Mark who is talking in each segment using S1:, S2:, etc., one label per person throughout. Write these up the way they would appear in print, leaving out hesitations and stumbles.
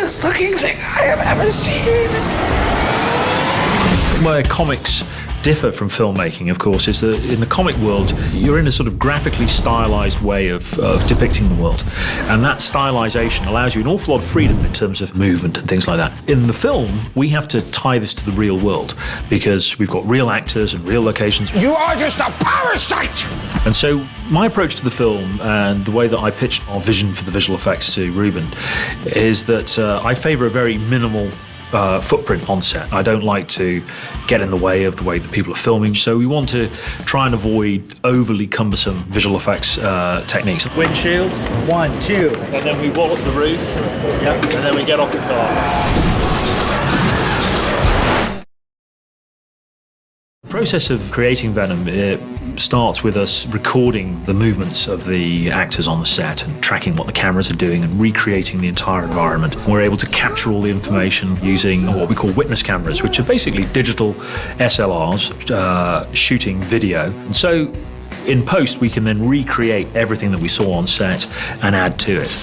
S1: strangest looking thing I have ever seen.
S2: Where comics differ from filmmaking, of course, is that in the comic world, you're in a sort of graphically stylized way of depicting the world. And that stylization allows you an awful lot of freedom in terms of movement and things like that. In the film, we have to tie this to the real world because we've got real actors and real locations.
S1: You are just a parasite!
S2: And so my approach to the film and the way that I pitched our vision for the visual effects to Ruben is that I favor a very minimal footprint on set. I don't like to get in the way of the way that people are filming, so we want to try and avoid overly cumbersome visual effects techniques. Windshield, 1, 2, and then we wall up the roof, yep, and then we get off the car. The process of creating Venom, it starts with us recording the movements of the actors on the set and tracking what the cameras are doing and recreating the entire environment. We're able to capture all the information using what we call witness cameras, which are basically digital SLRs shooting video. And so in post, we can then recreate everything that we saw on set and add to it.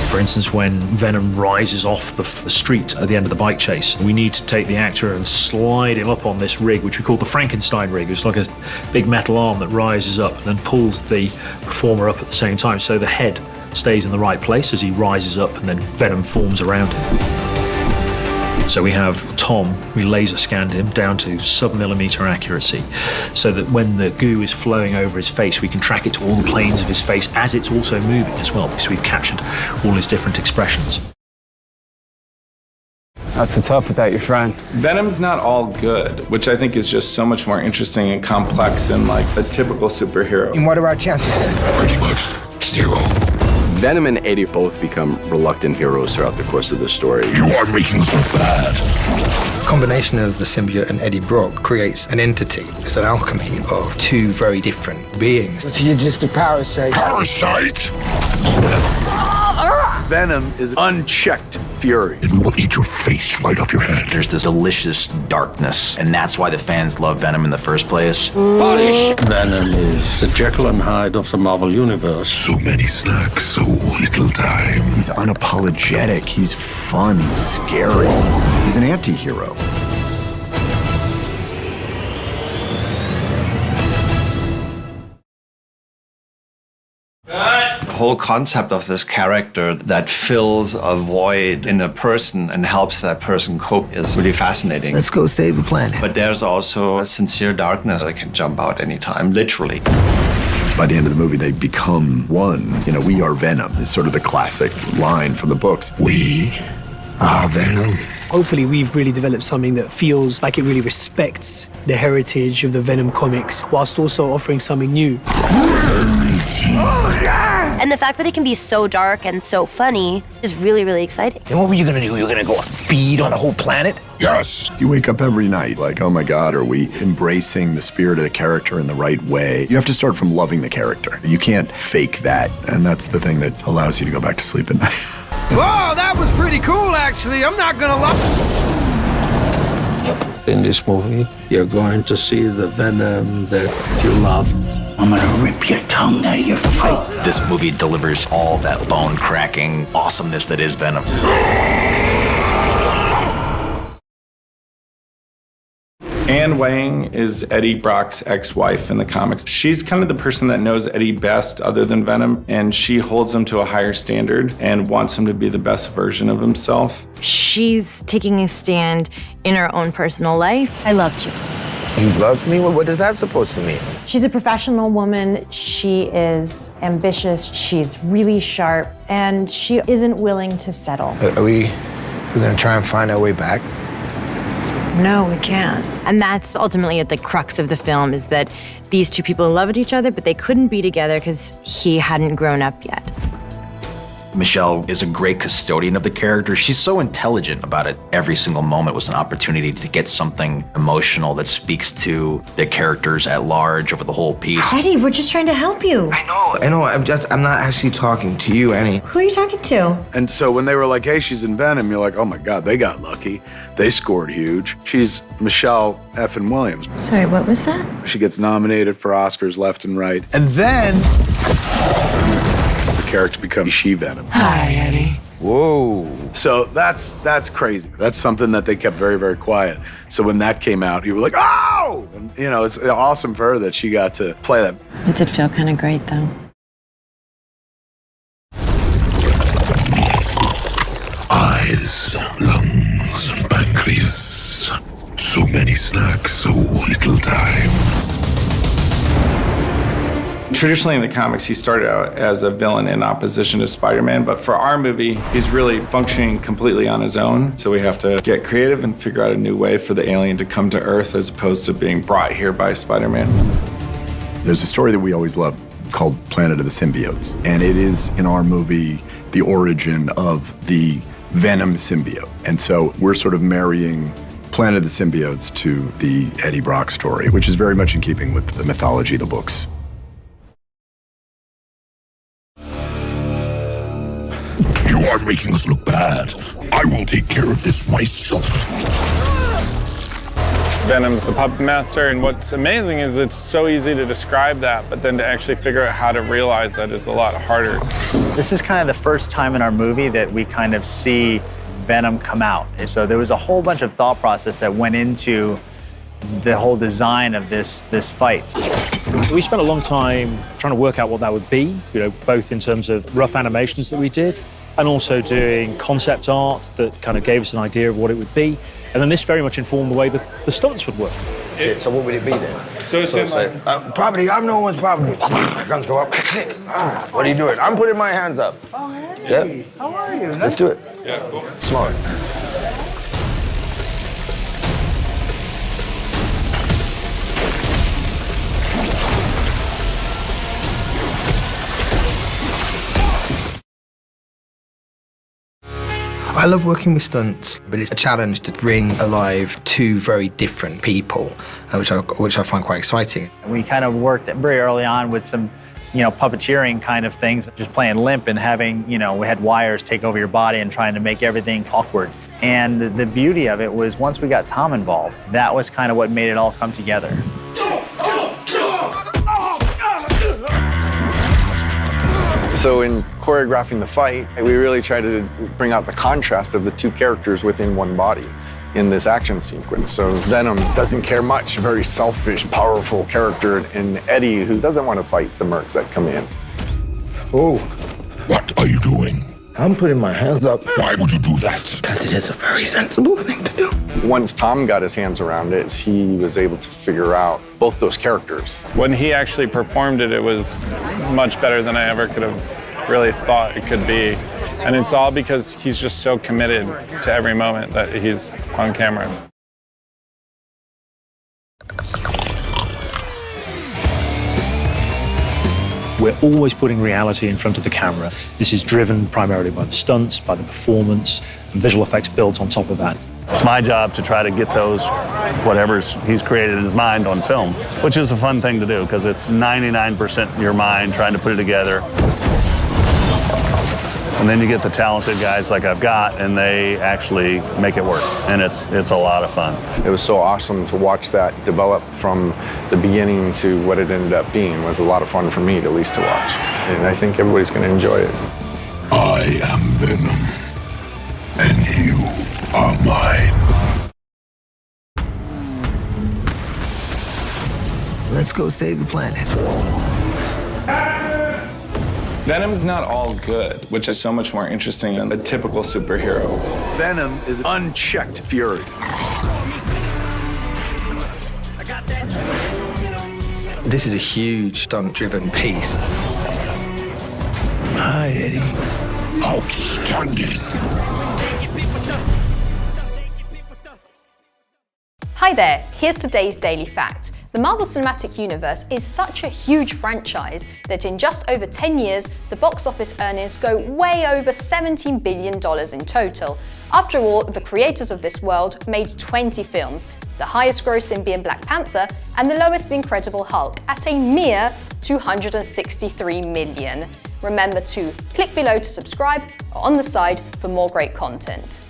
S2: For instance, when Venom rises off the street at the end of the bike chase, we need to take the actor and slide him up on this rig, which we call the Frankenstein rig. It's like a big metal arm that rises up and then pulls the performer up at the same time, so the head stays in the right place as he rises up and then Venom forms around him. So we have Tom, we laser scanned him down to sub-millimeter accuracy so that when the goo is flowing over his face, we can track it to all the planes of his face as it's also moving as well, because we've captured all his different expressions.
S3: That's so tough without your friend.
S4: Venom's not all good, which I think is just so much more interesting and complex than like a typical superhero.
S1: And what are our chances?
S5: Pretty much 0.
S3: Venom and Eddie both become reluctant heroes throughout the course of the story.
S5: You are making so bad.
S1: The combination of the symbiote and Eddie Brock creates an entity. It's an alchemy of two very different beings. So you're just a parasite.
S5: Parasite!
S6: Venom is unchecked fury.
S5: And we will eat your face right off your head.
S7: There's this delicious darkness, and that's why the fans love Venom in the first place.
S8: Venom is the Jekyll and Hyde of the Marvel Universe.
S5: So many snacks, so little time.
S7: He's unapologetic, he's fun, he's scary. He's an anti-hero.
S9: The whole concept of this character that fills a void in a person and helps that person cope is really fascinating.
S1: Let's go save the planet.
S9: But there's also a sincere darkness that can jump out anytime, literally.
S10: By the end of the movie, they become one. You know, we are Venom. It's sort of the classic line from the books.
S5: We are Venom.
S11: Hopefully we've really developed something that feels like it really respects the heritage of the Venom comics, whilst also offering something new.
S12: And the fact that it can be so dark and so funny is really, really exciting.
S1: Then what were you gonna do? You were gonna go feed on the whole planet?
S5: Yes.
S10: You wake up every night like, oh my God, are we embracing the spirit of the character in the right way? You have to start from loving the character. You can't fake that, and that's the thing that allows you to go back to sleep at night.
S1: Whoa, that was pretty cool, actually. I'm not gonna lie.
S8: In this movie, you're going to see the Venom that you love.
S1: I'm gonna rip your tongue out of your throat.
S7: This movie delivers all that bone-cracking awesomeness that is Venom.
S4: Anne Weying is Eddie Brock's ex-wife in the comics. She's kind of the person that knows Eddie best other than Venom, and she holds him to a higher standard and wants him to be the best version of himself.
S13: She's taking a stand in her own personal life. I loved you.
S1: You loved me? What is that supposed to mean?
S14: She's a professional woman. She is ambitious. She's really sharp, and she isn't willing to settle.
S1: Are we gonna try and find our way back?
S13: No, we can't. And that's ultimately at the crux of the film, is that these two people loved each other, but they couldn't be together because he hadn't grown up yet.
S7: Michelle is a great custodian of the character. She's so intelligent about it. Every single moment was an opportunity to get something emotional that speaks to the characters at large over the whole piece.
S12: Eddie, we're just trying to help you.
S1: I know, I'm not actually talking to you, Annie.
S12: Who are you talking to?
S6: And so when they were like, hey, she's in Venom, you're like, oh my God, they got lucky. They scored huge. She's Michelle effing Williams.
S12: Sorry, what was that?
S6: She gets nominated for Oscars left and right. And then the character becomes She-Venom.
S1: Hi, Eddie.
S6: Whoa. So that's crazy. That's something that they kept very, very quiet. So when that came out, you were like, oh! And, you know, it's awesome for her that she got to play that.
S13: It did feel kind of great, though.
S5: Eyes, lungs, pancreas. So many snacks, so little time.
S4: Traditionally in the comics, he started out as a villain in opposition to Spider-Man, but for our movie, he's really functioning completely on his own. So we have to get creative and figure out a new way for the alien to come to Earth as opposed to being brought here by Spider-Man.
S10: There's a story that we always love called Planet of the Symbiotes, and it is, in our movie, the origin of the Venom symbiote. And so we're sort of marrying Planet of the Symbiotes to the Eddie Brock story, which is very much in keeping with the mythology of the books.
S5: You are making us look bad. I will take care of this myself.
S15: Venom's the puppet master, and what's amazing is it's so easy to describe that, but then to actually figure out how to realize that is a lot harder.
S16: This is kind of the first time in our movie that we kind of see Venom come out. And so there was a whole bunch of thought process that went into the whole design of this fight.
S2: We spent a long time trying to work out what that would be, you know, both in terms of rough animations that we did and also doing concept art that kind of gave us an idea of what it would be. And then this very much informed the way that the stunts would work.
S1: So what would it be then?
S15: So it's
S1: property, I'm no one's property. Guns go up. What are you doing? I'm putting my hands up.
S16: Oh, hey.
S1: Yeah.
S16: How are you?
S1: Let's do it.
S15: Yeah, cool.
S1: Smart. I love working with stunts, but it's a challenge to bring alive two very different people, which I find quite exciting.
S16: We kind of worked very early on with some, you know, puppeteering kind of things, just playing limp and having, you know, we had wires take over your body and trying to make everything awkward. And the beauty of it was once we got Tom involved, that was kind of what made it all come together.
S17: So in choreographing the fight, we really tried to bring out the contrast of the two characters within one body in this action sequence. So Venom doesn't care much, a very selfish, powerful character, and Eddie, who doesn't want to fight the mercs that come in.
S5: Oh, what are you doing?
S1: I'm putting my hands up.
S5: Why would you do that?
S1: Because it is a very sensible thing to do.
S17: Once Tom got his hands around it, he was able to figure out both those characters.
S15: When he actually performed it, it was much better than I ever could have really thought it could be. And it's all because he's just so committed to every moment that he's on camera.
S2: We're always putting reality in front of the camera. This is driven primarily by the stunts, by the performance, and visual effects built on top of that.
S18: It's my job to try to get those, whatever's he's created in his mind on film, which is a fun thing to do because it's 99% your mind trying to put it together. And then you get the talented guys like I've got, and they actually make it work. And it's a lot of fun.
S17: It was so awesome to watch that develop from the beginning to what it ended up being. It was a lot of fun for me, at least, to watch. And I think everybody's going to enjoy it.
S5: I am Venom, and you are mine.
S1: Let's go save the planet.
S4: Venom's not all good, which is so much more interesting than a typical superhero.
S6: Venom is unchecked fury.
S1: This is a huge stunt-driven piece.
S5: Hi, Eddie. Outstanding.
S19: Hi there, here's today's Daily Fact. The Marvel Cinematic Universe is such a huge franchise that in just over 10 years, the box office earnings go way over $17 billion in total. After all, the creators of this world made 20 films, the highest grossing being Black Panther and the lowest The Incredible Hulk at a mere $263 million. Remember to click below to subscribe or on the side for more great content.